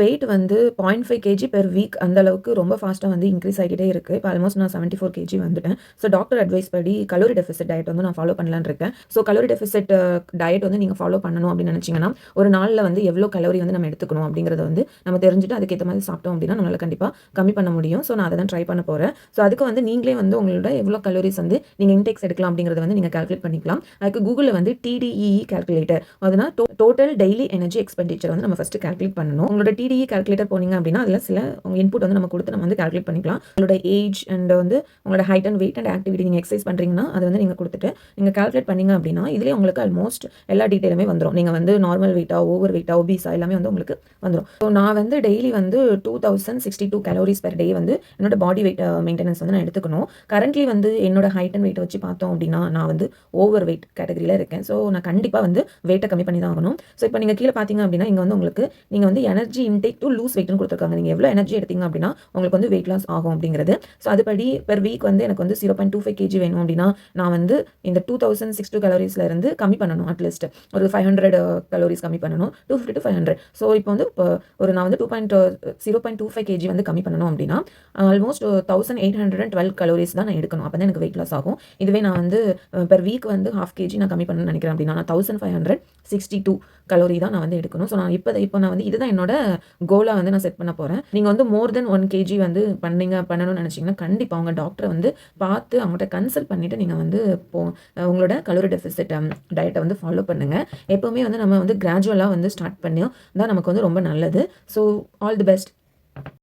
Wait வந்து 0.5 KG per week அந்த அளவுக்கு ரொம்ப ஃபாஸ்ட்டாக வந்து இன்க்ரீஸ் ஆகிட்டே இருக்குது. இப்போ ஆல்மோஸ்ட் நான் 74 கேஜி வந்துட்டேன். ஸோ டாக்டர் அட்வைஸ் படி கலோரி டெஃபிசிட் டயட் வந்து நான் ஃபாலோ பண்ணலான்னு இருக்கேன். ஸோ கலோரி டெஃபிசிட் டயட் வந்து நீங்கள் ஃபாலோ பண்ணணும் அப்படின்னு நினச்சிங்கன்னா, ஒரு நாளில் வந்து எவ்வளோ கலோரி வந்து நம்ம எடுத்துக்கணும் அப்படிங்கிறத வந்து நம்ம தெரிஞ்சுட்டு அதுக்கேற்ற மாதிரி சாப்பிட்டோம் அப்படின்னா நம்மளால் கண்டிப்பாக கம்மி பண்ண முடியும். ஸோ நான் அதை தான் ட்ரை பண்ண போகிறேன். ஸோ அதுக்கு வந்து நீங்களே வந்து உங்களோட எவ்வளோ கலோரிஸ் வந்து நீங்கள் இன்டேக்ஸ் எடுக்கலாம் அப்படிங்கிறத வந்து நீங்கள் கால்குலேட் பண்ணிக்கலாம். அதுக்கு கூகுளில் வந்து TDEE கால்குலேட்டர் அதுனா டோட்டல் டெய்லி எனர்ஜி எக்ஸ்பெண்டிச்சர் வந்து நம்ம ஃபஸ்ட்டு கால்குலேட் பண்ணணும். உங்களோட TDE கால்குலேட்டர் போனீங்க அப்படின்னா அதில் சில உங்கள் இன்புட் வந்து நம்ம கொடுத்து நம்ம வந்து கால்குலேட் பண்ணிக்கலாம். உங்களோட ஏஜ் அண்ட் வந்து உங்களோட height and weight and activity நீங்கள் எக்ஸசைஸ் பண்ணுறீங்கன்னா அதை வந்து நீங்கள் கொடுத்துட்டு நீங்கள் கால்குலேட் பண்ணீங்க அப்படின்னா இதுலேயே உங்களுக்கு ஆல்மோஸ்ட் எல்லா டீட்டெயிலுமே வந்துடும். நீங்கள் வந்து நார்மல் வெயிட்டா, ஓவர் வெயிட்டா, ஒபீஸா எல்லாமே வந்து உங்களுக்கு வந்துடும். ஸோ நான் வந்து டெய்லி வந்து 2062 கேலோரிஸ் பெர் டே வந்து என்னோட பாடி வெயிட் மெயின்டெனன்ஸ் வந்து நான் எடுத்துக்கணும். கரண்ட்லி வந்து என்னோட ஹைட் அண்ட் வெயிட் வச்சு பார்த்தோம் அப்படின்னா நான் வந்து ஓவர் வெயிட் கேட்டகரியில் இருக்கேன். ஸோ நான் கண்டிப்பாக வந்து வெயிட்டை கம்மி பண்ணி தான் ஆகணும். ஸோ இப்போ நீங்கள் கீழே பார்த்தீங்க அப்படின்னா இங்கே வந்து உங்களுக்கு நீங்கள் வந்து எனர்ஜி இன்டேக் டு லூஸ் வெயிட்னு கொடுத்துருக்காங்க. நீங்கள் எவ்வளோ எனர்ஜி எடுத்தீங்க அப்படின்னா உங்களுக்கு வந்து வெயிட் லாஸ் ஆகும் அப்படிங்கிறது. ஸோ அதுபடி பெர் வீக் வந்து எனக்கு வந்து 0.25 கேஜி வேணும் அப்படின்னா நான் வந்து இந்த 2062 கலோரிஸ்ல இருந்து கம்மி பண்ணணும். அட்லீஸ்ட் ஒரு 500 கலோரிஸ் கம்மி பண்ணணும். 250 to 500. ஸோ இப்போ வந்து நான் வந்து 0.25 கேஜி வந்து கம்மி பண்ணணும் அப்படின்னா ஆல்மோஸ்ட் 1812 கலோரிஸ் தான் நான் எடுக்கணும். அப்போ தான் எனக்கு வெயிட் லாஸ் ஆகும். இதுவே நான் வந்து பெர் வீக் வந்து ஹாஃப் கேஜி நான் கம்மி பண்ணணும்னு நினைக்கிறேன் அப்படின்னா நான் 1562 கலோரி தான் நான் வந்து எடுக்கணும். ஸோ நான் இப்போ நான் வந்து இதுதான் என்னோட கோலாக வந்து நான் செட் பண்ண போகிறேன். நீங்கள் வந்து மோர் தென் 1 கேஜி வந்து பண்ணணும்னு நினச்சிங்கன்னா கண்டிப்பாக உங்கள் டாக்டரை வந்து பார்த்து அவங்கள்ட்ட கன்சல்ட் பண்ணிவிட்டு நீங்கள் வந்து உங்களோட கலோரி டெஃபிசிட் டயட்டை வந்து ஃபாலோ பண்ணுங்கள். எப்போவுமே வந்து நம்ம வந்து கிராஜுவலாக வந்து ஸ்டார்ட் பண்ணி தான் நமக்கு வந்து ரொம்ப நல்லது. So all the best.